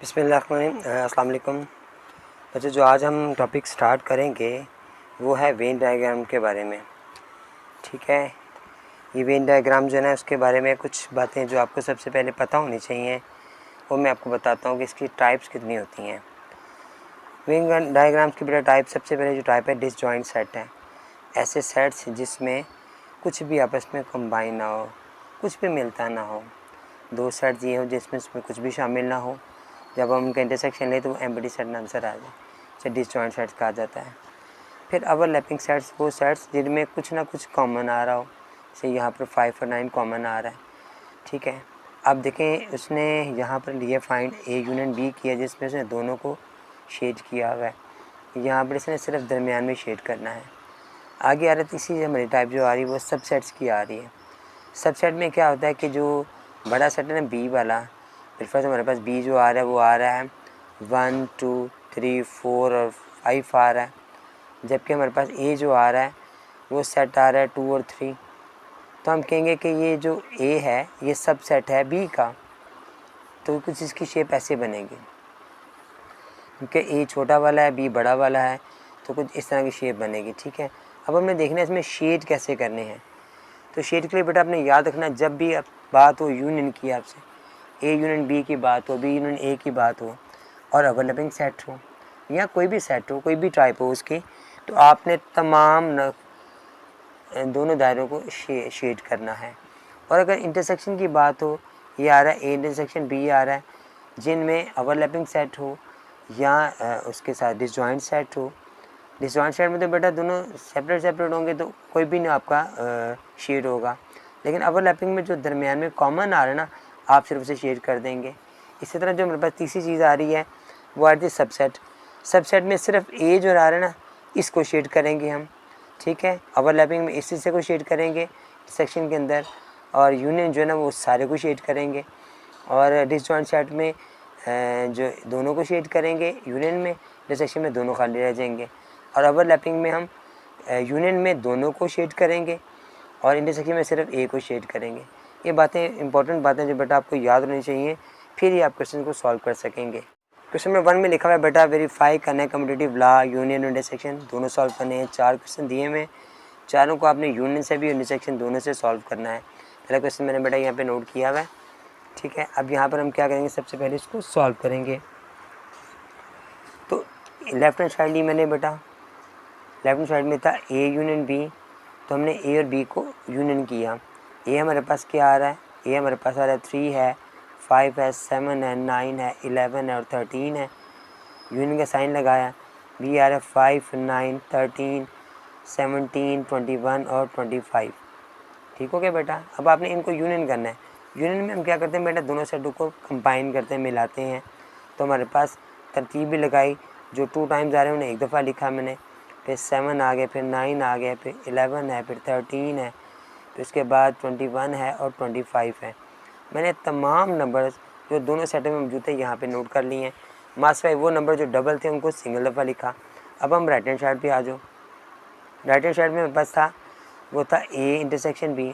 अस्सलाम वालेकुम बच्चों। जो आज हम टॉपिक स्टार्ट करेंगे वो है वेन डायग्राम के बारे में। ठीक है, ये वेन डायग्राम जो है ना, उसके बारे में कुछ बातें जो आपको सबसे पहले पता होनी चाहिए वो मैं आपको बताता हूँ कि इसकी टाइप्स कितनी होती हैं। वेन डायग्राम्स की बेटा टाइप, सबसे पहले जो टाइप है डिसजॉइंट सेट है। ऐसे सेट्स जिसमें कुछ भी आपस में कंबाइन ना हो, कुछ भी मिलता ना हो। दो सेट्स ये हो जिसमें कुछ भी शामिल ना हो, जब हम उनका इंटरसेक्शन लें तो वो एम्प्टी सेट आंसर आ जाए, इसे डिसजॉइंट सेट्स कहा जाता है। फिर ओवरलैपिंग सेट्स, वो सेट्स जिनमें कुछ ना कुछ कॉमन आ रहा हो, जैसे यहाँ पर 5 और 9 कॉमन आ रहा है। ठीक है, अब देखें उसने यहाँ पर लिए फाइंड ए यूनियन बी किया जिसमें उसने दोनों को शेड किया हुआ है। यहाँ पर इसने सिर्फ दरमियान में शेड करना है। आगे आ रहा है तीसरी हमारी टाइप जो आ रही है वो सबसेट्स की आ रही है। सबसेट में क्या होता है कि जो बड़ा सेट है ना बी वाला, फिर हमारे पास बी जो आ रहा है वो आ रहा है 1 2 3 4 और 5 आ रहा है, जबकि हमारे पास ए जो आ रहा है वो सेट आ रहा है 2 और 3। तो हम कहेंगे कि ये जो ए है ये सब सेट है बी का, तो कुछ इसकी शेप ऐसे बनेगी, क्योंकि ए छोटा वाला है बी बड़ा वाला है, तो कुछ इस तरह की शेप बनेगी। ठीक है, अब हमने देखना है इसमें शेड कैसे करने हैं। तो शेड के लिए बेटा आपने याद रखना, जब भी बात हो यूनियन की, आपसे ए यूनियन बी की बात हो, बी यूनियन ए की बात हो और ओवरलैपिंग सेट हो या कोई भी सेट हो, कोई भी टाइप हो उसकी, तो आपने तमाम दोनों दायरों को शेड करना है। और अगर इंटरसेक्शन की बात हो, ये आ रहा है ए इंटरसेक्शन बी आ रहा है, जिनमें ओवरलैपिंग सेट हो या उसके साथ डिसजॉइंट सेट हो। डिसजॉइंट सेट में तो बेटा दोनों सेपरेट होंगे तो कोई भी नहीं आपका शेड होगा, लेकिन ओवरलैपिंग में जो दरमियान में कॉमन आ रहा है ना, आप सिर्फ उसे शेड कर देंगे। इसी तरह जो मेरे पास तीसरी चीज़ आ रही है वो आ रही है सबसेट। सबसेट में सिर्फ ए जो आ रहा है ना, इसको शेड करेंगे हम। ठीक है, ओवरलैपिंग में इसी से को शेड करेंगे सेक्शन के अंदर, और यूनियन जो है ना वो सारे को शेड करेंगे। और डिसजॉइंट सेट में जो दोनों को शेड करेंगे यूनियन में, इंटरसेक्शन में दोनों खाली रह जाएंगे। और ओवरलैपिंग में हम यूनियन में दोनों को शेड करेंगे और इंटरसेक्शन में सिर्फ ए को शेड करेंगे। ये बातें इंपॉर्टेंट बातें जो बेटा आपको याद होनी चाहिए, फिर ही आप क्वेश्चन को सॉल्व कर सकेंगे। क्वेश्चन नंबर 1 में लिखा हुआ है बेटा वेरीफाई करना है कम्यूटेटिव लॉ, यूनियन और इंटरसेक्शन दोनों सॉल्व करने हैं। 4 क्वेश्चन दिए में, चारों को आपने यूनियन से भी इंटरसेक्शन दोनों से सॉल्व करना है। पहला क्वेश्चन मैंने बेटा यहाँ पे नोट किया हुआ है। ठीक है, अब यहाँ पर हम क्या करेंगे, सबसे पहले इसको सॉल्व करेंगे। तो लेफ्ट हैंड साइड ली मैंने बेटा, लेफ्ट हैंड साइड में था ए यूनियन बी, तो हमने ए और बी को यूनियन किया। ए हमारे पास क्या आ रहा है, ए हमारे पास आ रहा है 3 है, 5 है, 7 है, 9 है, 11 है और 13 है। यूनियन का साइन लगाया। बी आ रहा है 5 9 13 17 21 और 25। ठीक हो गया बेटा। अब आपने इनको यूनियन करना है। यूनियन में हम क्या करते हैं बेटा, दोनों सेटों को कंबाइन करते हैं, मिलाते हैं। तो हमारे पास तरतीब भी लगाई, जो 2 टाइम्स आ रहे हैं उन्हें एक दफ़ा लिखा मैंने, फिर 7 आ गया, फिर 9 आ गया, फिर 11 है, फिर 13 है, फिर उसके बाद 21 है और 25 है। मैंने तमाम नंबर्स जो दोनों सेटों में मौजूद थे यहाँ पे नोट कर लिए हैं। मास्टर वो नंबर जो डबल थे उनको सिंगल दफ़ा लिखा। अब हम राइट हैंड साइड पे आ जाओ। राइट हैंड साइड में मेरे पास था वो था ए इंटरसेक्शन बी।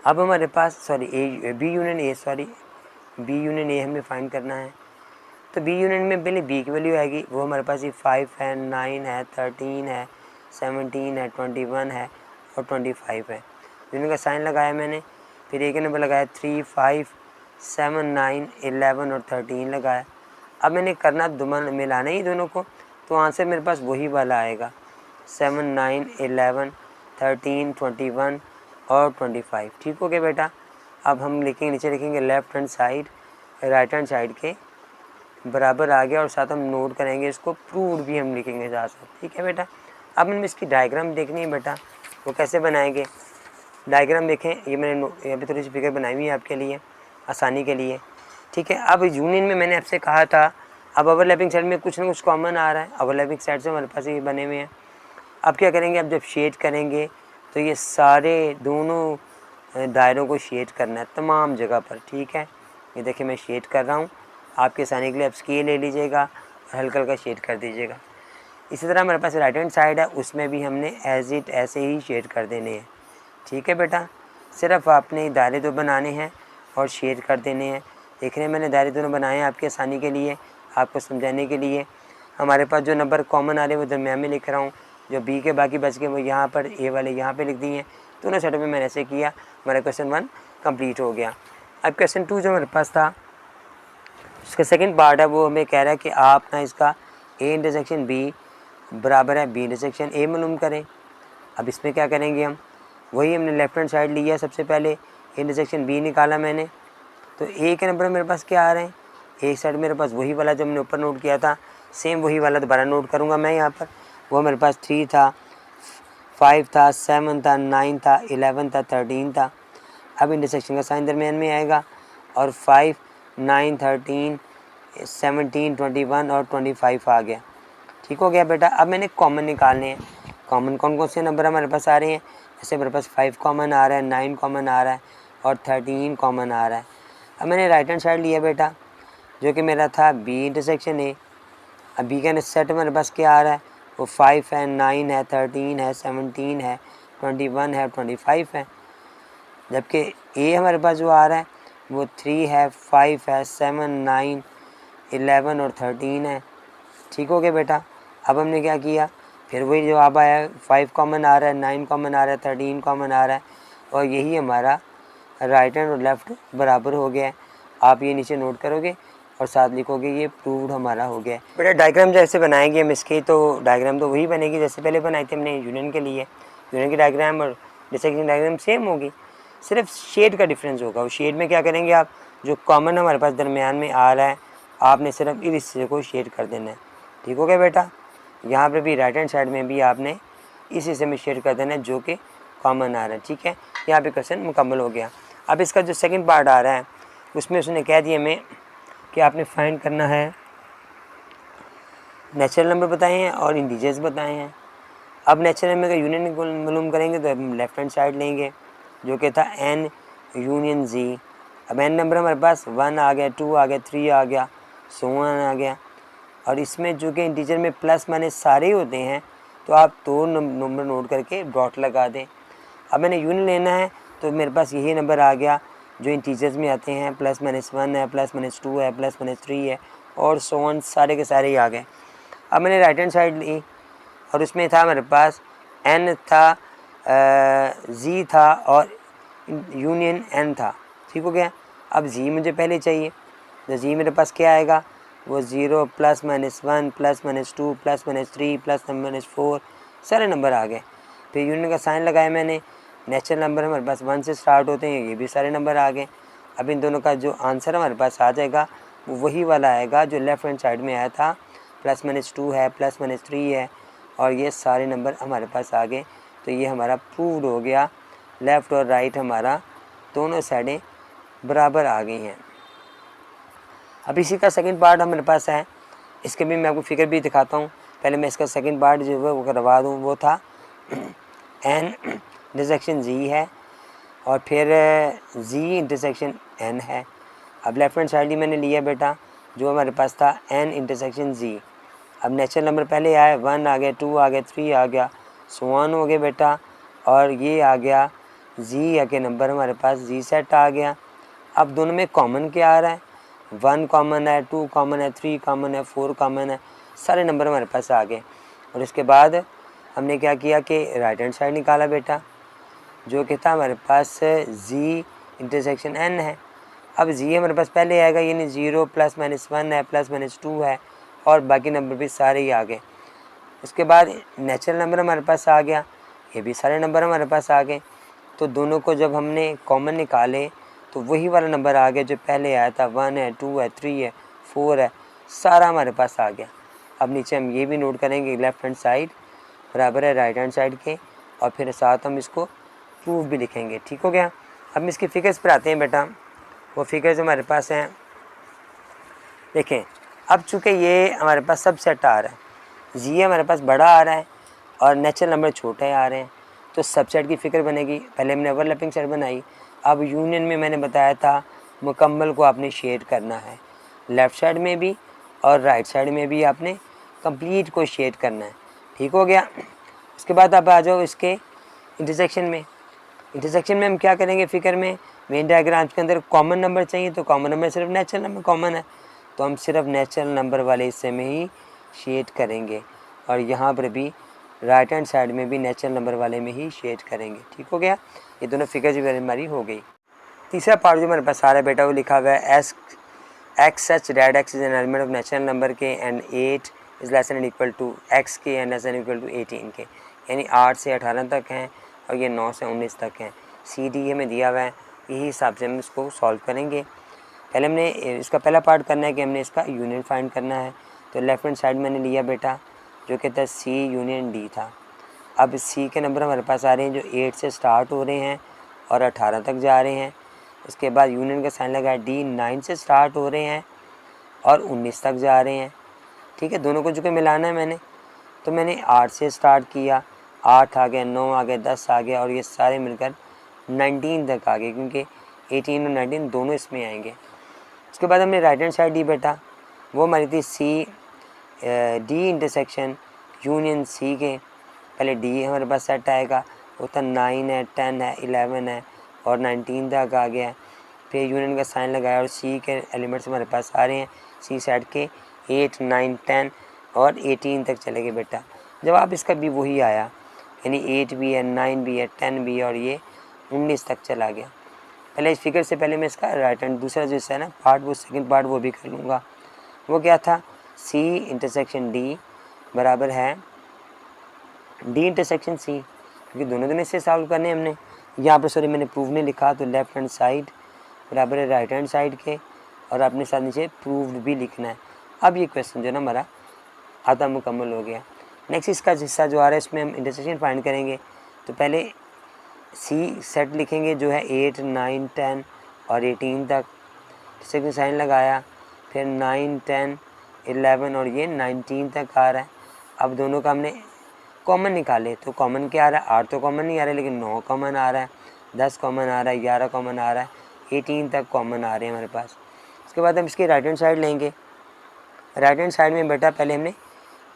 अब हमारे पास बी यूनियन ए हमें फाइंड करना है। तो बी यूनियन में पहले बी की वैल्यू आएगी, वो हमारे पास ये 5 है, 9 है, 13 है, 17 है, 21 है और 25 है। यूनियन का साइन लगाया मैंने, फिर एक नंबर लगाया 3 5 7 9 11 और 13 लगाया। अब मैंने करना मिलाना ही दोनों को, तो आंसर मेरे पास वही वाला आएगा 7 9 11 13 21 और 25। ठीक हो गया बेटा। अब हम लिखेंगे, नीचे लिखेंगे left hand side right hand side के बराबर आ गया, और साथ हम नोट करेंगे इसको, प्रूव भी हम लिखेंगे साथ साथ। ठीक है बेटा। अब हमें इसकी डायग्राम देखनी है बेटा, वो कैसे बनाएंगे। डायग्राम देखें, ये मैंने यहाँ पे थोड़ी सी फिगर बनाई हुई है आपके लिए आसानी के लिए। ठीक है, अब यूनियन में मैंने आपसे कहा था, अब ओवरलैपिंग सेट में कुछ ना कुछ कॉमन आ रहा है, ओवरलैपिंग सेट से हमारे पास ये बने हुए हैं। अब क्या करेंगे, अब जब शेड करेंगे तो ये सारे दोनों दायरों को शेड करना है तमाम जगह पर। ठीक है, ये देखिए मैं शेड कर रहा हूँ, आपके आसानी के लिए आप स्केल ले लीजिएगा और हल्का हल्का शेड कर दीजिएगा। इसी तरह हमारे पास राइट हैंड साइड है, उसमें भी हमने एज इट ऐसे ही शेड कर देने हैं। ठीक है बेटा, सिर्फ आपने दायरे तो बनाने हैं और शेड कर देने हैं। देख रहे हैं मैंने दायरे दोनों बनाए हैं आपकी आसानी के लिए, आपको समझाने के लिए। हमारे पास जो नंबर कॉमन आ रहे हैं वो दरमियान में लिख रहा हूँ, जो बी के बाकी बच गए वो यहाँ पर ए वाले यहाँ पे लिख दिए हैं। दोनों सेटअप में मैंने ऐसे किया, हमारा क्वेश्चन 1 कंप्लीट हो गया। अब क्वेश्चन 2 जो हमारे पास था उसका सेकंड पार्ट है, वो हमें कह रहा है कि आप ना इसका ए इंटरसेक्शन बी बराबर है बी इंटरसेक्शन ए मालूम करें। अब इसमें क्या करेंगे हम, वही हमने लेफ्ट हैंड साइड लिया, सबसे पहले ए इंटरसेक्शन बी निकाला मैंने, तो ए के नंबर मेरे पास क्या आ रहे हैं, एक साइड मेरे पास वही वाला जो हमने ऊपर नोट किया था, सेम वही वाला दोबारा नोट करूँगा मैं यहाँ पर। वो मेरे पास 3 था, 5 था, 7 था, 9 था, 11 था, 13 था। अब इंटरसेक्शन का साइन दरमियान में आएगा और 5, 9, 13, 17, 21 और 25 आ गया। ठीक हो गया बेटा। अब मैंने कॉमन निकालने हैं। कॉमन कौन कौन से नंबर हमारे पास आ रहे हैं, जैसे मेरे पास 5 कॉमन आ रहा है, 9 कॉमन आ रहा है और 13 कॉमन आ रहा है। अब मैंने राइट हैंड साइड लिया बेटा, जो कि मेरा था बी इंटरसेक्शन ए। अब बी का सेट हमारे पास क्या आ रहा है, वो 5 है, 9 है, 13 है, 17 है, 21 है, 25 है। जबकि ए हमारे पास जो आ रहा है वो 3 है, 5 है, 7, 9, 11 और 13 है। ठीक हो गया बेटा। अब हमने क्या किया, फिर वही जो अब आया 5 कॉमन आ रहा है, 9 कॉमन आ रहा है, 13 कॉमन आ रहा है और यही हमारा राइट हैंड और लेफ़्ट बराबर हो गया है। आप ये नीचे नोट करोगे और साथ लिखोगे ये प्रूव्ड हमारा हो गया है। बेटा डायग्राम जैसे बनाएंगे हम इसकी, तो डायग्राम तो वही बनेगी जैसे पहले बनाई थी हमने यूनियन के लिए। यूनियन की डायग्राम और डिसेक्शन डायग्राम सेम होगी, सिर्फ शेड का डिफरेंस होगा। वो शेड में क्या करेंगे आप, जो कॉमन हमारे पास दरमियान में आ रहा है आपने सिर्फ इस हिस्से को शेड कर देना है। ठीक हो गया बेटा। यहाँ पे भी राइट हैंड साइड में भी आपने इस हिस्से में शेड कर देना है जो कि कॉमन आ रहा है। ठीक है, यहाँ पे क्वेश्चन मुकम्मल हो गया। अब इसका जो सेकंड पार्ट आ रहा है उसमें उसने कह दिया हमें कि आपने फाइंड करना है, नेचुरल नंबर बताए हैं और इंटीजर्स बताए हैं। अब नेचुरल नंबर का यूनियन मालूम करेंगे तो हम लेफ्ट हैंड साइड लेंगे, जो कि था n यूनियन z। अब n नंबर हमारे पास 1 आ गया, 2 आ गया, 3 आ गया, सो ऑन आ गया। और इसमें जो कि इंटीजर में प्लस माइनस सारे होते हैं तो आप 2 नंबर नोट करके डॉट लगा दें। अब मैंने यूनियन लेना है तो मेरे पास यही नंबर आ गया जो इंटीजर्स में आते हैं, प्लस माइनस 1 है, प्लस माइनस 2 है, प्लस माइनस 3 है और सो ऑन सारे के सारे ही आ गए। अब मैंने राइट हैंड साइड ली और उसमें था मेरे पास n था, z था और यूनियन n था। ठीक हो गया। अब z मुझे पहले चाहिए, तो z मेरे पास क्या आएगा, वो 0 plus minus 1 plus minus 2 plus minus 3 plus minus 4 सारे नंबर आ गए। फिर यूनियन का साइन लगाया मैंने, नेचुरल नंबर हमारे पास 1 से स्टार्ट होते हैं, ये भी सारे नंबर आ गए। अब इन दोनों का जो आंसर हमारे पास आ जाएगा वो वही वाला आएगा जो लेफ़्ट हैंड साइड में आया था, प्लस माइनस 2 है, प्लस माइनस 3 है और ये सारे नंबर हमारे पास आ गए। तो ये हमारा प्रूव्ड हो गया, लेफ़्ट और राइट हमारा दोनों साइडें बराबर आ गई हैं। अब इसी का सेकंड पार्ट हमारे पास है, इसके भी मैं आपको फिगर भी दिखाता हूँ। पहले मैं इसका सेकंड पार्ट जो है वो करवा दूँ। वो था n इंटरसेक्शन z है और फिर z इंटरसेक्शन n है। अब लेफ्ट हैंड साइड ही मैंने लिया बेटा, जो हमारे पास था n इंटरसेक्शन z। अब नेचुरल नंबर पहले आया, 1 आ गया, 2 आ गया, 3 आ गया, सो ऑन हो गए बेटा। और ये आ गया z के नंबर हमारे पास z सेट आ गया। अब दोनों में कॉमन क्या आ रहा है, 1 कॉमन है, 2 कॉमन है, 3 कॉमन है, 4 कॉमन है, सारे नंबर हमारे पास आ गए। और इसके बाद हमने क्या किया कि राइट हैंड साइड निकाला बेटा, जो कि था हमारे पास z इंटरसेक्शन n है। अब z हमारे पास पहले आएगा, यानी 0 प्लस माइनस 1 है, प्लस माइनस 2 है और बाकी नंबर भी सारे ही आ गए। उसके बाद नेचुरल नंबर हमारे पास आ गया, ये भी सारे नंबर हमारे पास आ गए। तो दोनों को जब हमने कॉमन निकाले तो वही वाला नंबर आ गया जो पहले आया था, 1 है, 2 है, 3 है, 4 है, सारा हमारे पास आ गया। अब नीचे हम ये भी नोट करेंगे, लेफ़्ट हैंड साइड बराबर है राइट हैंड साइड के, और फिर साथ हम इसको प्रूफ भी लिखेंगे। ठीक हो गया। अब हम इसके फिगर्स पर आते हैं बेटा। वो फिगर्स हमारे पास हैं, देखें। अब चूँकि ये हमारे पास सब सेट आ रहा है, जी हमारे पास बड़ा आ रहा है और नेचुरल नंबर छोटे आ रहे हैं, तो सबसेट की फ़िक्र बनेगी। पहले हमने ओवरलैपिंग सेट बनाई। अब यूनियन में मैंने बताया था मुकम्मल को आपने शेड करना है, लेफ़्ट साइड में भी और राइट साइड में भी आपने कंप्लीट को शेड करना है। ठीक हो गया। उसके बाद आप आ जाओ इसके इंटरसेक्शन में। इंटरसेक्शन में हम क्या करेंगे, फ़िक्र में वेन डायग्राम के अंदर कॉमन नंबर चाहिए तो कॉमन नंबर सिर्फ नेचुरल नंबर कॉमन है, तो हम सिर्फ नेचुरल नंबर वाले हिस्से में ही शेड करेंगे, और यहाँ पर भी राइट हैंड साइड में भी नेचुरल नंबर वाले में ही शेड करेंगे। ठीक हो गया, ये दोनों फिगर्स भी हमारी हो गई। तीसरा पार्ट जो हमारे पास आ रहा है बेटा वो लिखा हुआ है x such that x is an element of natural number के and 8 is less and equal to x के and less and equal to 18 के, यानी 8 से 18 तक हैं और ये 9 से 19 तक हैं। सी डी हमें दिया हुआ है, यही हिसाब से हम इसको सॉल्व करेंगे। पहले हमने इसका पहला पार्ट करना है कि हमने इसका यूनियन फाइंड करना है। तो लेफ्ट हैंड साइड मैंने लिया बेटा जो कहता है सी यूनियन डी था। अब सी के नंबर हमारे पास आ रहे हैं जो 8 से स्टार्ट हो रहे हैं और 18 तक जा रहे हैं। इसके बाद यूनियन का साइन लगा डी 9 से स्टार्ट हो रहे हैं और 19 तक जा रहे हैं। ठीक है, दोनों को जो कि मिलाना है मैंने, तो मैंने 8 से स्टार्ट किया, 8 आ गया, 9 आ गया, 10 आ गया और ये सारे मिलकर 19 तक आ गए, क्योंकि 18 और 19 दोनों इसमें आएंगे। उसके बाद हमने राइट हैंड साइड डी बेटा, वो हमारी थी C D intersection union C के। पहले डी हमारे पास सेट आएगा, वो था 9 है, 10 है, 11 है और 19 तक आ गया। फिर यूनियन का साइन लगाया और सी के एलिमेंट्स हमारे पास आ रहे हैं सी सेट के 8, 9, 10 और 18 तक चले गए बेटा। जवाब इसका भी वही आया, यानी 8 भी है, 9 भी है, 10 भी है और ये 19 तक चला गया। पहले इस फिगर से पहले मैं इसका राइट हैंड दूसरा जो है ना पार्ट, वो सेकंड पार्ट वो भी कर लूँगा। वो क्या था, सी इंटरसेक्शन डी बराबर है डी इंटरसेक्शन सी, क्योंकि दोनों इससे सॉल्व करने हमने। यहाँ पर सॉरी मैंने प्रूव नहीं लिखा, तो लेफ्ट हैंड साइड बराबर है राइट हैंड साइड के, और अपने साथ नीचे प्रूव्ड भी लिखना है। अब ये क्वेश्चन जो है ना हमारा आधा मुकम्मल हो गया। नेक्स्ट इसका हिस्सा जो आ रहा है इसमें हम इंटरसेक्शन फाइंड करेंगे। तो पहले सी सेट लिखेंगे जो है 8, 9, 10 और 18 तक, इंटरसेक्शन साइन लगाया, फिर 9, 10, 11 और ये 19 तक आ रहा है। अब दोनों का हमने कॉमन निकाले, तो कॉमन क्या आ रहा है, 8 तो कॉमन नहीं आ रहा है, लेकिन 9 कॉमन आ रहा है, 10 कॉमन आ रहा है, 11 कॉमन आ रहा है, 18 तक कॉमन आ रहे हैं हमारे पास। उसके बाद हम इसकी राइट हैंड साइड लेंगे। राइट हैंड साइड में बेटा पहले हमने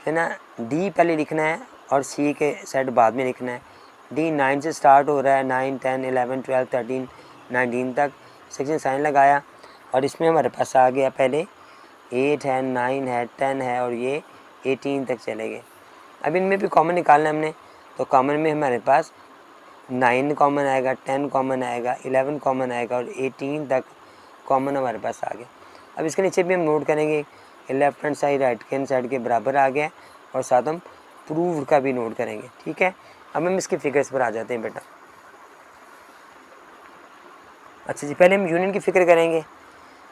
है ना डी पहले लिखना है और सी के सेट बाद में लिखना है। डी 9 से स्टार्ट हो रहा है, 9, 10, 11, 12, 13, 19 तक सेक्शन साइन लगाया और इसमें हमारे पास आ गया पहले 8 है, 9 है, 10 है और ये 18 तक चले गए। अब इनमें भी कॉमन निकालना है हमने, तो कॉमन में हमारे पास 9 कॉमन आएगा, 10 कॉमन आएगा, 11 कॉमन आएगा और 18 तक कॉमन हमारे पास आ गया। अब इसके नीचे भी हम नोट करेंगे left hand side right hand side के बराबर आ गया और साथ हम प्रूव का भी नोट करेंगे। ठीक है, अब हम इसके फिगर्स पर आ जाते हैं बेटा। अच्छा जी, पहले हम यूनियन की फिक्र करेंगे।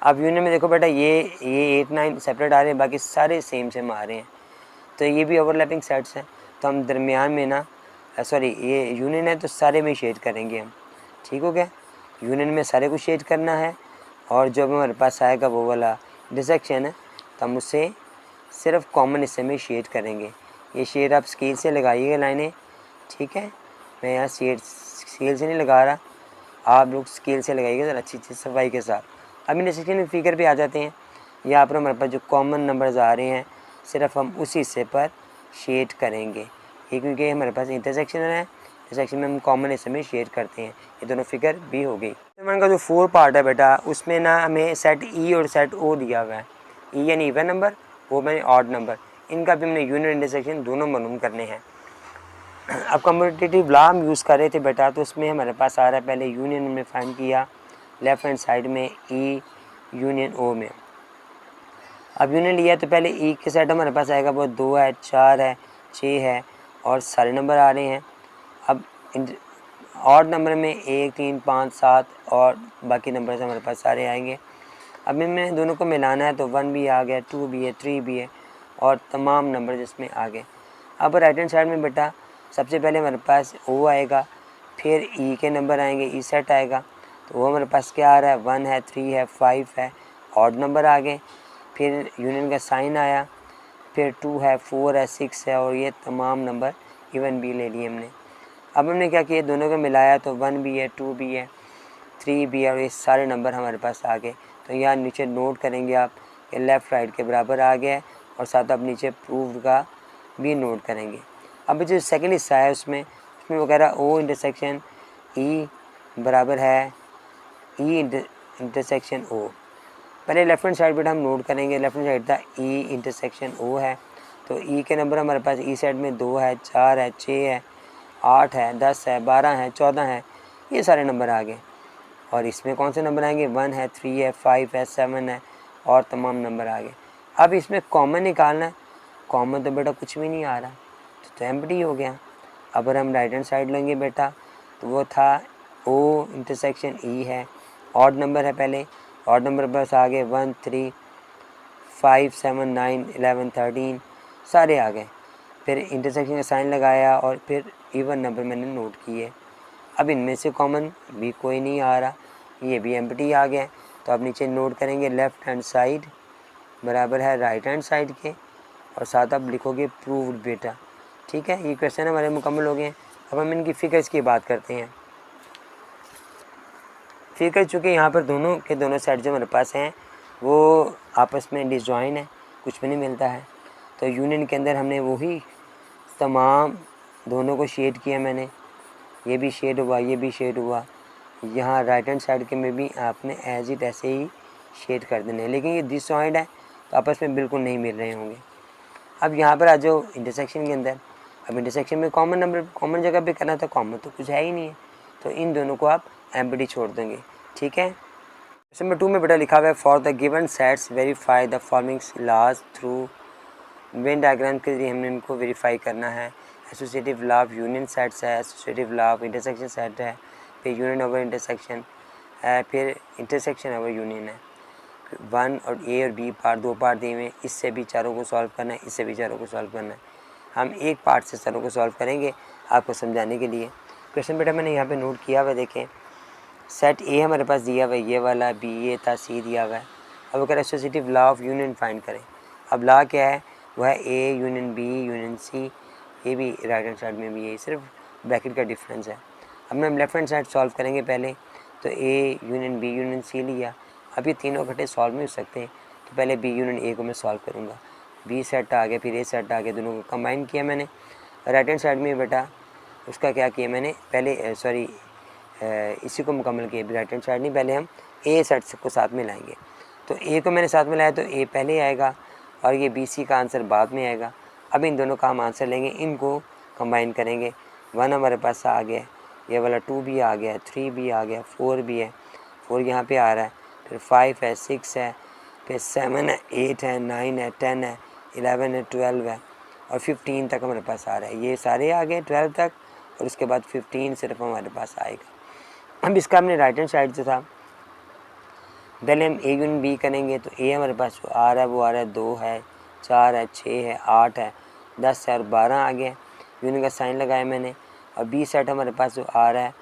अब यूनियन में देखो बेटा ये 8, 9 सेपरेट आ रहे हैं, बाकी सारे सेम आ रहे हैं, तो ये भी ओवरलैपिंग सेट्स हैं। तो हम दरमियान में ना सॉरी ये यूनियन है तो सारे में शेड करेंगे हम। ठीक हो गया, यूनियन में सारे को शेड करना है और जब हमारे पास आएगा वो वाला इंटरसेक्शन है तो हम उससे सिर्फ कॉमन हिस्से में शेड करेंगे। ये शेड आप स्केल से लगाइएगा लाइनें। ठीक है, मैं यहाँ शेड स्केल से नहीं लगा रहा, आप लोग स्केल से लगाइएगा ज़रा अच्छी सफाई के साथ। अब इंटरसेक्शन फिगर पे आ जाते हैं। यहाँ पर हमारे पास जो कॉमन नंबर्स आ रहे हैं सिर्फ हम उसी हिस्से पर शेड करेंगे, ये क्योंकि हमारे पास इंटरसेक्शन है, इंटरसेक्शन में हम कॉमन हिस्से में शेड करते हैं। ये दोनों फिगर भी हो गई। नंबर का जो 4 पार्ट है बेटा उसमें ना हमें सेट ई और सेट ओ दिया हुआ है। ई यानी इवन नंबर, वो मैंने ऑड नंबर, इनका भी हमने यूनियन इंटरसेक्शन दोनों मालूम करने हैं। अब कम्पिटिटिव लॉ हम यूज़ कर रहे थे बेटा, तो उसमें हमारे पास आ रहा है पहले यूनियन में फाइंड किया लेफ्ट हैंड साइड में ई यूनियन ओ में। अब यूनियन लिया तो पहले ई के सेट हमारे पास आएगा वो 2 है, 4 है, 6 है और सारे नंबर आ रहे हैं। अब ऑड नंबर में 1, 3, 5, 7 और बाकी नंबर हमारे पास सारे आएंगे। अब इनमें दोनों को मिलाना है तो 1 भी आ गया, 2 भी है, 3 भी है और तमाम नंबर जिसमें आ गए। अब राइट हैंड साइड में बेटा सबसे पहले हमारे पास ओ आएगा, फिर ई के नंबर आएंगे, ई सेट आएगा, तो वो हमारे पास क्या आ रहा है 1 है, 3 है, 5 है, ऑड नंबर आ गए। फिर यूनियन का साइन आया, फिर 2 है, 4 है, 6 है और ये तमाम नंबर इवन भी ले लिए हमने। अब हमने क्या किया, दोनों को मिलाया तो 1 भी है, 2 भी है, 3 भी है और ये सारे नंबर हमारे पास आ गए। तो यहाँ नीचे नोट करेंगे आप कि लेफ़्ट राइट के बराबर आ गया और साथ आप नीचे प्रूव का भी नोट करेंगे। अब जो सेकंड हिस्सा है उसमें वगैरह ओ इंटरसेक्शन ई बराबर है ई इंटरसेक्शन ओ। पहले लेफ्ट हैंड साइड बेटा हम नोट करेंगे, लेफ्ट हैंड साइड था ई इंटरसेक्शन ओ है, तो ई के नंबर हमारे पास ई साइड में 2 है, 4 है, 6 है, 8 है, 10 है, 12 है, 14 है, ये सारे नंबर आ गए। और इसमें कौन से नंबर आएंगे, 1 है, 3 है, 5 है, 7 है और तमाम नंबर आ गए। अब इसमें कॉमन निकालना है, कॉमन तो बेटा कुछ भी नहीं आ रहा, तो एम्प्टी हो गया। अगर हम राइट हैंड साइड लेंगे बेटा तो वो था ओ इंटरसेक्शन ई है, ऑड नंबर है पहले, ऑड नंबर बस आ गए 1, 3, 5, 7, 9, 11, 13 सारे आ गए। फिर इंटरसेक्शन का साइन लगाया और फिर इवन नंबर मैंने नोट किए। अब इनमें से कॉमन भी कोई नहीं आ रहा, ये भी एम्प्टी आ गया। तो अब नीचे नोट करेंगे लेफ़्ट हैंड साइड बराबर है राइट हैंड साइड के, और साथ आप लिखोगे प्रूव्ड बेटा। ठीक है, ये क्वेश्चन हमारे मुकम्मल हो गए हैं। अब हम इनकी फिगर्स की बात करते हैं। फिगर चूँकि यहाँ पर दोनों के दोनों सेट जो हमारे पास हैं वो आपस में डिसजॉइन है, कुछ भी नहीं मिलता है, तो यूनियन के अंदर हमने वही तमाम दोनों को शेड किया मैंने, ये भी शेड हुआ, ये भी शेड हुआ। यहाँ राइट हैंड साइड के में भी आपने एज इट ऐसे ही शेड कर देने हैं, लेकिन ये डिसजॉइंट है तो आपस में बिल्कुल नहीं मिल रहे होंगे। अब यहाँ पर आ जाओ इंटरसेक्शन के अंदर। अब इंटरसेक्शन में कॉमन नंबर कॉमन जगह पे करना था, कॉमन तो कुछ है ही नहीं है, तो इन दोनों को आप एम्प्टी छोड़ देंगे। ठीक है, क्वेश्चन नंबर 2 में बेटा लिखा हुआ है for the given sets verify the following laws through Venn diagram के जरिए हमने इनको वेरीफाई करना है। Associative law of union sets है, associative law of intersection set है, फिर यूनियन ओवर इंटरसेक्शन है, फिर इंटरसेक्शन ओवर यूनियन है। 1 और ए और बी पार्ट, 2 पार्ट दिए हुए, इससे भी चारों को सॉल्व करना है, इससे भी चारों को सॉल्व करना है। हम एक पार्ट से चारों को सॉल्व करेंगे आपको समझाने के लिए। क्वेश्चन बेटा मैंने यहाँ पे नोट किया हुआ, देखें सेट ए हमारे पास दिया हुआ है, ये वाला बी ए था, सी दिया हुआ है। अब अगर associative law of union find करें, अब लॉ क्या है, वह है A union B union C, ये भी राइट हैंड साइड में भी है, सिर्फ ब्रैकेट का डिफरेंस है। अब हम लेफ्ट हैंड साइड सॉल्व करेंगे पहले, तो A union B union C लिया। अब ये तीनों इकट्ठे सॉल्व नहीं हो सकते, तो पहले बी यूनियन ए को मैं सॉल्व करूँगा, बी सेट आ गया, फिर ए सेट आ गया, दोनों को कंबाइन किया मैंने। राइट हैंड साइड में बेटा उसका क्या किया मैंने, पहले इसी को मुकम्मल किया, राइट हैंड साइड नहीं, पहले हम ए सेट को साथ में लाएंगे। तो ए को मैंने साथ में लाया तो ए पहले आएगा और ये बी सी का आंसर बाद में आएगा। अब इन दोनों का हम आंसर लेंगे, इनको कंबाइन करेंगे। 1 हमारे पास आ गया, ये वाला 2 भी आ गया, 3 भी आ गया, 4 भी है, 4 यहाँ पे आ रहा है, फिर 5 है, 6 है, फिर 7 है, 8 है, 9 है, 10 है, 11 है, 12 है और 15 तक हमारे पास आ रहा है। ये सारे आ गए 12 तक और उसके बाद 15 सिर्फ हमारे पास आएगा। अब इसका हमने राइट हैंड साइड जो था, पहले हम ए यूनियन बी करेंगे, तो ए हमारे पास जो आ रहा है वो आ रहा है 2 है, 4 है, 6 है, 8 है, 10 है और 12 आ गया, यूनियन का साइन लगाया मैंने। और बी सेट हमारे पास जो आ रहा है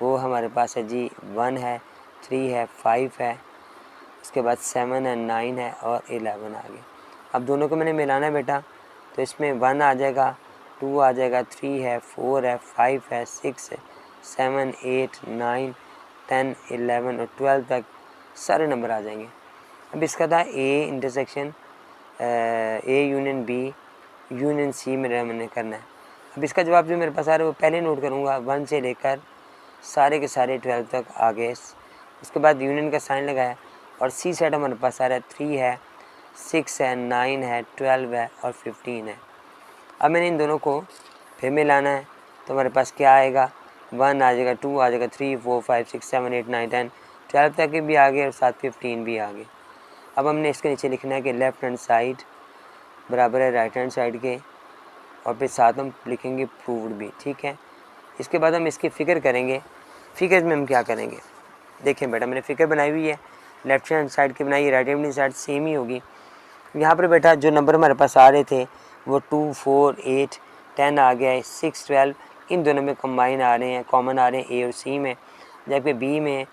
वो हमारे पास है जी 1 है, 3 है, 5 है, उसके बाद 7 है, 9 है और 11 आ गया। अब दोनों को मैंने मिलाना है बेटा, तो इसमें 1 आ जाएगा, 2 आ जाएगा, 3 है, 4 है, 5 है, 6 है, 7, 8, 9, 10, 11 और 12 तक सारे नंबर आ जाएंगे। अब इसका था A intersection A union B union C मैंने करना है। अब इसका जवाब जो मेरे पास आ रहा है वो पहले नोट करूँगा, 1 से लेकर सारे के सारे 12 तक आ गए। उसके बाद यूनियन का साइन लगाया और सी सेट हमारे पास आ रहा है 3 है, 6 है, 9 है, 12 है और 15 है। अब मैंने इन दोनों को फिर मिलाना है, तो हमारे पास क्या आएगा, 1 आ जाएगा, 2 आ जाएगा, 3, 4, 5, 6, 7, 8, 9, 10, 12 तक के भी आ गए और साथ 15 भी आ गए। अब हमने इसके नीचे लिखना है कि लेफ़्ट हैंड साइड बराबर है राइट हैंड साइड के, और फिर साथ हम लिखेंगे प्रूव्ड भी। ठीक है, इसके बाद हम इसकी फ़िगर करेंगे। फिगर में हम क्या करेंगे, देखें बेटा मैंने फ़िगर बनाई हुई है, लेफ्ट हैंड साइड की बनाई है, राइट हैंड साइड सेम ही होगी। यहाँ पर बेटा जो नंबर हमारे पास आ रहे थे वो 2, 4, 8, 10 आ गया है, 6, 12 इन दोनों में कंबाइन आ रहे हैं, कॉमन आ रहे हैं ए और सी में, जबकि बी में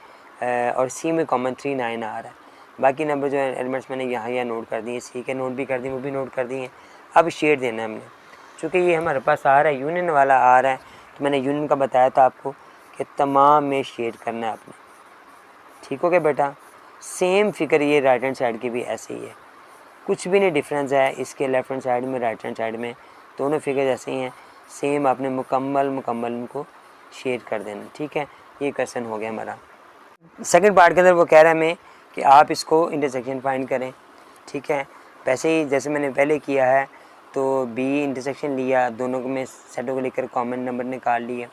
और सी में कॉमन 3, 9 आ रहा है। बाकी नंबर जो है एलिमेंट्स मैंने यहाँ नोट कर दिए, सी के नोट भी कर दिए, वो भी नोट कर दिए। अब शेड देना है हमने, चूँकि ये हमारे पास आ रहा है यूनियन वाला आ रहा है, तो मैंने यूनियन का बताया था आपको कि तमाम में शेड करना है आपने। ठीक हो गया बेटा, सेम फिगर ये राइट हैंड साइड की भी ऐसे ही है, कुछ भी नहीं डिफरेंस है इसके लेफ्ट हैंड साइड में राइट हैंड साइड में, दोनों फिगर ऐसे ही हैं सेम। आपने मुकम्मल इनको शेड कर देना। ठीक है, ये क्वेश्चन हो गया हमारा। सेकंड पार्ट के अंदर वो कह रहा है हमें कि आप इसको इंटरसेक्शन फाइंड करें, ठीक है। वैसे ही जैसे मैंने पहले किया है, तो बी इंटरसेक्शन लिया, दोनों को मैं सेटों को लेकर कॉमन नंबर निकाल लिए।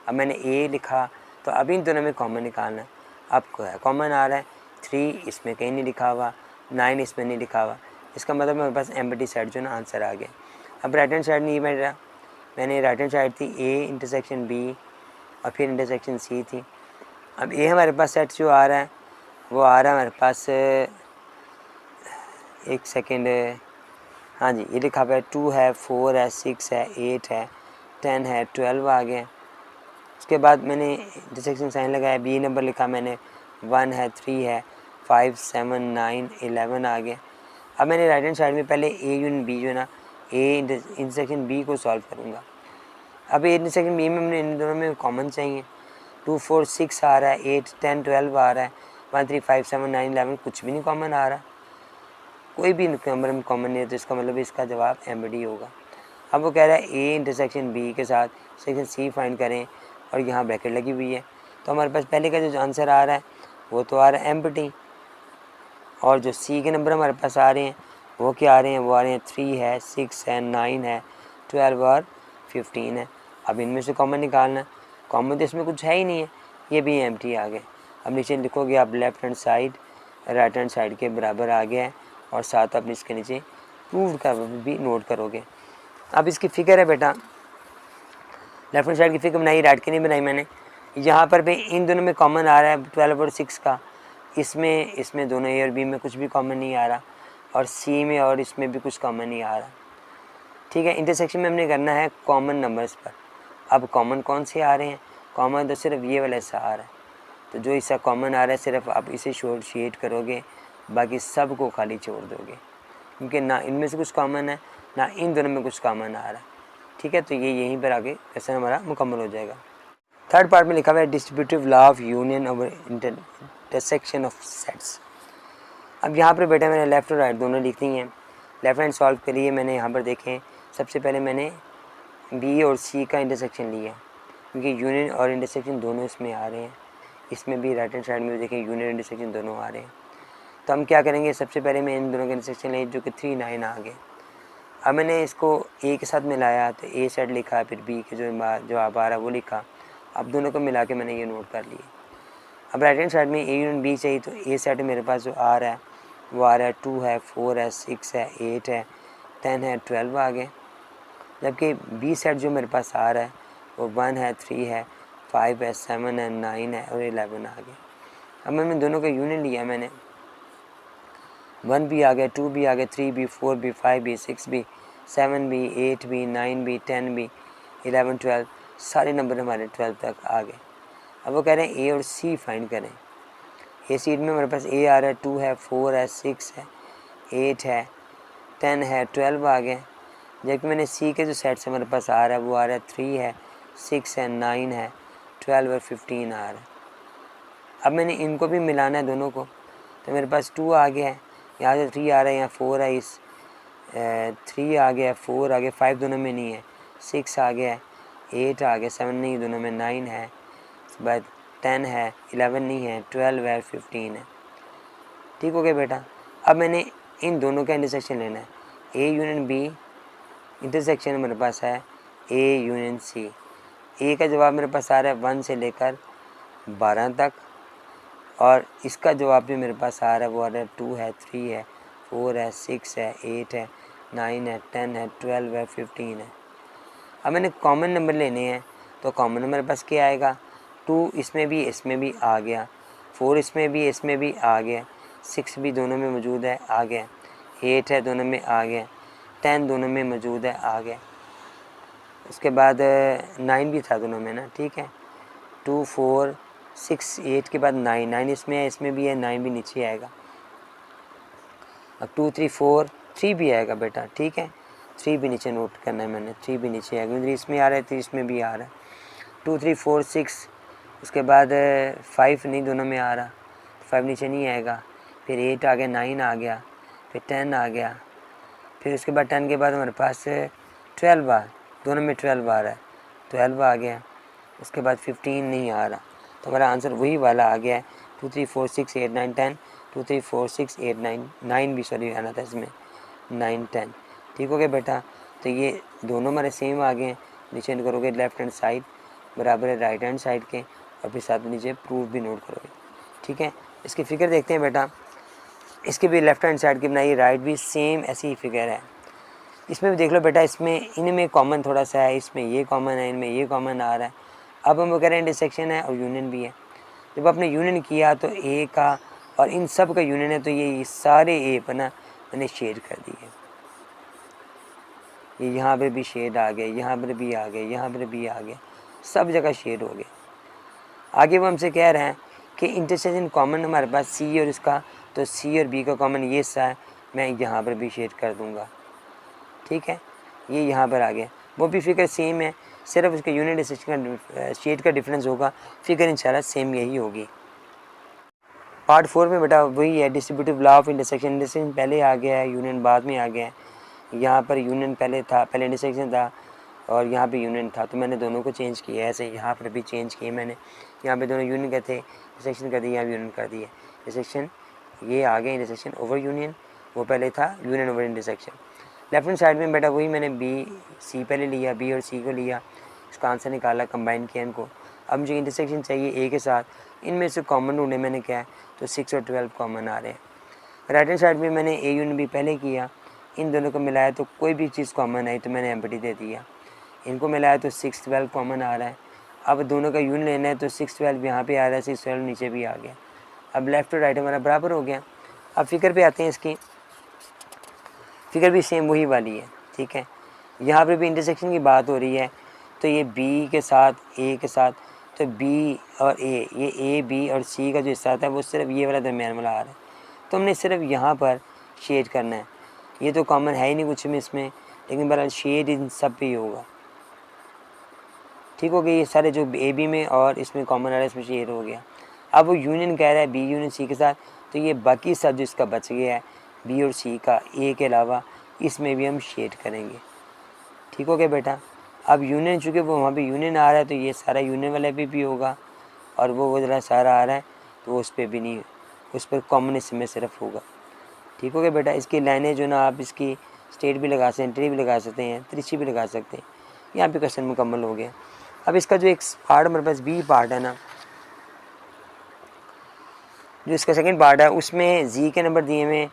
अब मैंने ए लिखा, तो अभी इन दोनों में कॉमन निकालना है। अब कॉमन आ रहा है 3, इसमें कहीं नहीं लिखा हुआ, 9 इसमें नहीं लिखा हुआ, इसका मतलब मेरे पास एम्प्टी साइड जो ना आंसर आ गया। अब राइट हैंड साइड नहीं मेरा, मैंने राइट हैंड साइड थी ए इंटरसेक्शन बी और फिर इंटरसेक्शन सी थी। अब ए हमारे पास सेट जो आ रहा है वो आ रहा है हमारे पास, एक सेकेंड, हाँ जी, ये लिखा हुआ है 2 है, 4 है, 6 है, 8 है, 10 है, 12 आ गया। उसके बाद मैंने इंटरसेक्शन साइन लगाया, बी नंबर लिखा मैंने, 1 है, 3 है, 5, 7, 9, 11 आ गया। अब मैंने राइट हैंड साइड में पहले ए यूनियन बी जो है ना, ए इंटरसेक्शन बी को सॉल्व करूँगा। अब ए इंटरसेक्शन बी में मैंने इन दोनों में कॉमन चाहिए, 2, 4, 6 आ रहा है, 8, 10, 12 आ रहा है, 1, 3, 5, 7, 9, 11 कुछ भी नहीं कॉमन आ रहा, कोई भी नंबर में कॉमन नहीं है, तो इसका मतलब इसका जवाब एम्प्टी होगा। अब वो कह रहा है ए इंटरसेक्शन बी के साथ सेक्शन सी फाइंड करें और यहाँ ब्रैकेट लगी हुई है, तो हमारे पास पहले का जो आंसर आ रहा है वो तो आ रहा है एम्प्टी, और जो सी के नंबर हमारे पास आ रहे हैं वो क्या आ रहे हैं, वो आ रहे हैं 3 है, 6 है, 9 है, 12 और 15 है। अब इनमें से कॉमन निकालना है, कॉमन तो इसमें कुछ है ही नहीं है, ये भी एम्प्टी आ गए। अब नीचे लिखोगे आप left hand side right hand side के बराबर आ गया है, और साथ आप इसके नीचे प्रूव का भी नोट करोगे। अब इसकी फिगर है बेटा, लेफ्ट हैंड साइड की फिगर बनाई, राइट की नहीं बनाई मैंने। यहाँ पर भी इन दोनों में कॉमन आ रहा है 12 और 6 का, इसमें दोनों ए और बी में कुछ भी कॉमन नहीं आ रहा, और सी में और इसमें भी कुछ कॉमन नहीं आ रहा, ठीक है। इंटरसेक्शन में हमने करना है कॉमन नंबर्स पर। अब कॉमन कौन से आ रहे हैं, कॉमन तो सिर्फ ये वाला हिस्सा आ रहा है, तो जो हिस्सा कॉमन आ रहा है सिर्फ आप इसे शेड करोगे, बाकी सब को खाली छोड़ दोगे, क्योंकि ना इनमें से कुछ कॉमन है ना इन दोनों में कुछ कॉमन आ रहा है, ठीक है। तो ये यहीं पर आगे क्वेश्चन हमारा मुकम्मल हो जाएगा। थर्ड पार्ट में लिखा हुआ है डिस्ट्रीब्यूटिव लॉ ऑफ यूनियन और इंटरसेक्शन ऑफ सेट्स। अब यहाँ पर बेटा मैंने लेफ़्ट और राइट दोनों लिख दी हैं। लेफ्ट हैंड सॉल्व के लिए मैंने यहाँ पर देखें, सबसे पहले मैंने बी और सी का इंटरसेक्शन लिया, क्योंकि यूनियन और इंटरसेक्शन दोनों इसमें आ रहे हैं, इसमें भी राइट हैंड साइड में देखें यूनियन इंटरसेक्शन दोनों आ रहे हैं। तो हम क्या करेंगे, सबसे पहले मैं इन दोनों के इंटरसेक्शन लिए जो कि 3, 9 आ गए। अब मैंने इसको ए के साथ मिलाया, तो ए सेट लिखा, फिर बी के जो आप आ रहा है वो लिखा। अब दोनों को मिला के मैंने ये नोट कर लिए। अब राइट हैंड साइड में ए यूनियन बी चाहिए, तो ए सेट मेरे पास जो आ रहा है वो आ रहा है 2 है, 4 है, 6 है, 8 है, 10 है, 12 आ गए। जबकि बी सेट जो मेरे पास आ रहा है वो 1 है, 3 है, 5 है, 7 है, 9 है और 11 आ गए। अब मैंने दोनों का यूनियन लिया, मैंने 1 भी आ गया, 2 भी आ गया, 3 भी, 4 भी, 5 भी, 6 भी, 7 भी, 8 भी, 9 भी, 10 भी, 11, 12 सारे नंबर हमारे 12 तक आ गए। अब वो कह रहे हैं ए और सी फाइंड करें। ए सीट में हमारे पास ए आ रहा है, 2 है, 4 है, 6 है, 8 है, 10 है, 12 आ गए। जबकि मैंने सी के जो सेट से मेरे पास आ रहा है वो आ रहा है 3 है, 6 है, 9 है, 12 और 15 आ रहा है। अब मैंने इनको भी मिलाना है दोनों को, तो मेरे पास 2 आ गया है, यहाँ से 3 आ रहा है, यहाँ 4 है, इस 3 आ गया, 4 आ गया, 5 दोनों में नहीं है, 6 आ गया, 8 आ गया, 7 नहीं दोनों में, 9 है, उसके बाद 10 है, 11 नहीं है, 12 है, 15 है। ठीक हो गया बेटा। अब मैंने इन दोनों का इंटरसेक्शन लेना है, ए यूनियन बी इंटरसेक्शन मेरे पास है ए यूनियन सी। ए का जवाब मेरे पास आ रहा है 1 से लेकर 12 तक, और इसका जवाब भी मेरे पास आ रहा है वो आ रहा है 2 है, 3 है, 4 है, 6 है, 8 है, 9 है, 10 है, 12 है, 15 है। अब मैंने कॉमन नंबर लेने हैं, तो कॉमन नंबर मेरे पास क्या आएगा, 2 इसमें भी आ गया, 4 इसमें भी आ गया, 6 भी दोनों में मौजूद है आ गया, 8 है दोनों में आ गया, 10 दोनों में मौजूद है आ गया, उसके बाद 9 भी था दोनों में ना, ठीक है। 2, 4, 6, 8 के बाद 9 इसमें है, इसमें भी है, 9 भी नीचे आएगा। अब 2, 3, 4 3 भी आएगा बेटा, ठीक है, 3 भी नीचे नोट करना है मैंने, 3 भी नीचे आएगा, क्योंकि इसमें आ रहा है तो इसमें भी आ रहा है। 2, 3, 4, 6, उसके बाद 5 नहीं दोनों में आ रहा, 5 नीचे नहीं आएगा, फिर 8 आ गया, 9 आ गया, फिर 10 आ गया, फिर उसके बाद 10 के बाद हमारे पास 12 आ, दोनों में 12 आ रहा है, 12 आ गया, उसके बाद 15 नहीं आ रहा, तो हमारा आंसर वही वाला आ गया है 2 3 4 6 8 9 10, 2 3 4 6 8 9 9 भी सॉरी आना था इसमें, 9 10। ठीक हो गया बेटा। तो ये दोनों हमारे सेम आ गए हैं। नीचे करोगे लेफ्ट हैंड साइड बराबर है राइट हैंड साइड के, और फिर साथ में नीचे प्रूफ भी नोट करोगे। ठीक है, इसकी फिगर देखते हैं बेटा। इसके भी लेफ्ट हैंड साइड की बनाई, राइट भी सेम ऐसी ही फिगर है। इसमें भी देख लो बेटा, इसमें इनमें कॉमन थोड़ा सा है, इसमें ये कॉमन है, इनमें ये कॉमन आ रहा है। अब हम वो कह रहे हैं इंटरसेक्शन है और यूनियन भी है। जब आपने यूनियन किया तो ए का और इन सब का यूनियन है, तो ये सारे ए पर ना मैंने शेड कर दिए। ये यहाँ पर भी शेड आ गए, यहाँ पर भी आ गए, यहाँ पर भी आ गए, सब जगह शेड हो गए। आगे वो हमसे कह रहे हैं कि इंटरसेक्शन कॉमन हमारे पास सी और इसका, तो सी और बी का कॉमन ये हिस्सा है, मैं यहाँ पर भी शेड कर दूँगा। ठीक है, ये यहाँ पर आ गया। वो भी फिगर सेम है, सिर्फ उसके यूनिट इंटरसेक्शन का शेड का डिफरेंस होगा, फिगर इंशाल्लाह सेम यही होगी। पार्ट 4 में बेटा वही है, distributive law of intersection. Intersection पहले आ गया है, यूनियन बाद में आ गया है। यहाँ पर यूनियन पहले था, पहले इंटरसेक्शन था और यहाँ पे यूनियन था, तो मैंने दोनों को चेंज किया है। ऐसे यहाँ पर भी चेंज किए मैंने, यहाँ पे दोनों यूनियन कहते हैं, इंटरसेक्शन कर दिया, यहाँ यूनियन कर दिया। इंटरसेक्शन ये आ गया, इंटरसेक्शन ओवर यूनियन, वो पहले था union over intersection. Left hand side में बेटा वही मैंने बी सी पहले लिया, बी और सी को लिया, इसका आंसर निकाला, कंबाइन किया इनको। अब मुझे इंटरसेक्शन चाहिए ए के साथ, इनमें से कॉमन ढूंढे मैंने क्या है, तो 6 और 12 कॉमन आ रहे हैं। राइट हैंड साइड में मैंने ए यूनियन बी पहले किया, इन दोनों को मिलाया तो कोई भी चीज़ कॉमन आई तो मैंने एम्प्टी दे दिया। इनको मिलाया तो 6 12 कॉमन आ रहा है। अब दोनों का यूनियन लेना है तो 6 12 यहाँ पे आ रहा है, 6 12 नीचे भी आ गया। अब लेफ़्ट और राइट हमारा बराबर हो गया। अब फिगर पे आते हैं, इसकी फिगर भी सेम वही वाली है। ठीक है, यहाँ पर भी इंटरसेक्शन की बात हो रही है, तो ये बी के साथ ए के साथ, तो बी और ए, ये ए बी और सी का जो हिस्सा आता है वो सिर्फ ये वाला दरमियान वाला आ रहा है, तो हमने सिर्फ यहाँ पर शेड करना है। ये तो कॉमन है ही नहीं कुछ में इसमें, लेकिन बहरहाल शेड इन सब पे ही होगा। ठीक हो गया, ये सारे जो ए बी में और इसमें कॉमन आ रहा है इसमें शेड हो गया। अब वो यूनियन कह रहा है बी यूनियन सी के साथ, तो ये बाकी सब जो इसका बच गया है बी और सी का ए के अलावा, इसमें भी हम शेड करेंगे। ठीक हो गया बेटा। अब यूनियन चूँकि वो वहाँ पे यूनियन आ रहा है, तो ये सारा यूनियन वाले पे भी होगा, और वो ज़रा सारा आ रहा है तो उस पर भी नहीं, उस पर कॉमन इसमें सिर्फ होगा। ठीक हो गया बेटा। इसकी लाइनें जो ना आप इसकी स्ट्रेट भी लगा सकते हैं, ट्री भी लगा सकते हैं, तिरछी भी लगा सकते हैं। यहाँ पे क्वेश्चन मुकम्मल हो गया। अब इसका जो एक पार्ट हमारे पास बी पार्ट है ना, जो इसका सेकंड पार्ट है, उसमें जी के नंबर दिए हुए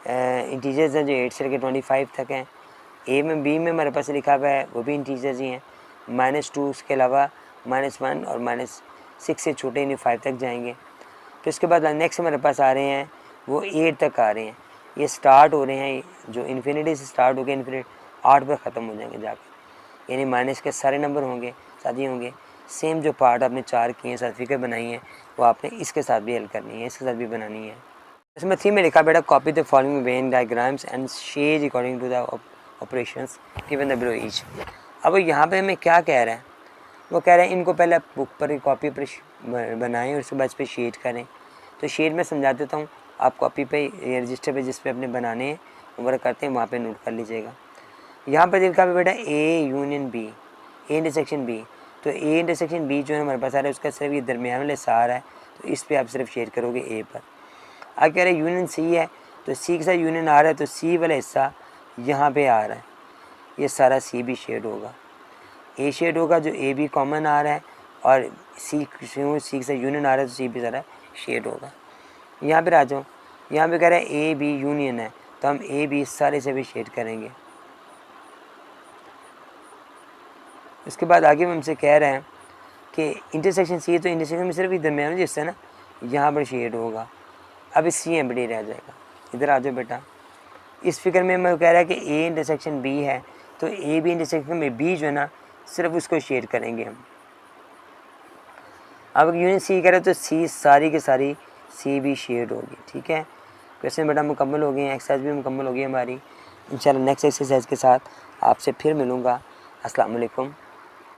इंटीजर्स हैं जो 8 से लेकर 25 तक हैं। ए में बी में हमारे पास लिखा हुआ है वो भी इंटीजर्स ही हैं, -2 उसके अलावा -1 और -6 से छोटे यानी 5 तक जाएंगे। तो इसके बाद नेक्स्ट हमारे पास आ रहे हैं वो 8 तक आ रहे हैं। ये स्टार्ट हो रहे हैं, जो इन्फिनिटी से स्टार्ट हो गए इन्फिनिटी 8 पर ख़त्म हो जाएंगे जाके, यानी माइनस के सारे नंबर होंगे साथ ही होंगे। सेम जो पार्ट आपने 4 किए हैं, साथ फिगर बनाई है, वो आपने इसके साथ भी हल करनी है, इसके साथ भी बनानी है। इसमें 3 में लिखा बेटा copy the following Venn diagrams and shade according to the operations given the below each. अब यहाँ पे हमें क्या कह रहा है, वो कह रहे हैं इनको पहले बुक पर कॉपी पर बनाएं और उसके बाद इस पर शेड करें। तो शेड में समझा देता हूँ, आप कॉपी पे या रजिस्टर पे जिस पे अपने बनाने हैं वर्क करते हैं वहाँ पे नोट कर लीजिएगा। यहाँ पर लिखा है बेटा A union B, A intersection B. तो ए इंटरसेक्शन बी जो है हमारे पास आ रहा है, उसका सिर्फ ये दरमियान वाले सा आ रहा है, तो इस पर आप सिर्फ शेड करोगे ए पर। आगे कह रहे हैं यूनियन सी है, तो सी के साथ यूनियन आ रहा है, तो सी वाला हिस्सा यहाँ पे आ रहा है, ये सारा सी भी शेड होगा। ए शेड होगा जो ए बी कॉमन आ रहा है, और सी के साथ यूनियन आ रहा है तो सी भी सारा शेड होगा। यहाँ पे आ जाओ, यहाँ पे कह रहा है ए बी यूनियन है, तो हम ए बी सारे से भी शेड करेंगे। उसके बाद आगे हम हमसे कह रहे हैं कि इंटरसेक्शन सी है, तो इंटरसेक्शन में सिर्फ दरमियान जिससे ना यहाँ पर शेड होगा। अब इस सी एम्प्टी रह जाएगा। इधर आ जाओ बेटा, इस फिगर में मैं कह रहा है कि ए इंटरसेक्शन बी है, तो ए बी इंटरसेक्शन में बी जो है ना सिर्फ उसको शेड करेंगे हम। अब यूनियन सी करें तो सी सारी की सारी सी भी शेड होगी। ठीक है, क्वेश्चन बेटा मुकम्मल हो गए हैं, एक्सरसाइज भी मुकम्मल हो गई हमारी। इंशाल्लाह नेक्स्ट एक्सरसाइज के साथ आपसे फिर मिलूँगा। अस्सलाम वालेकुम।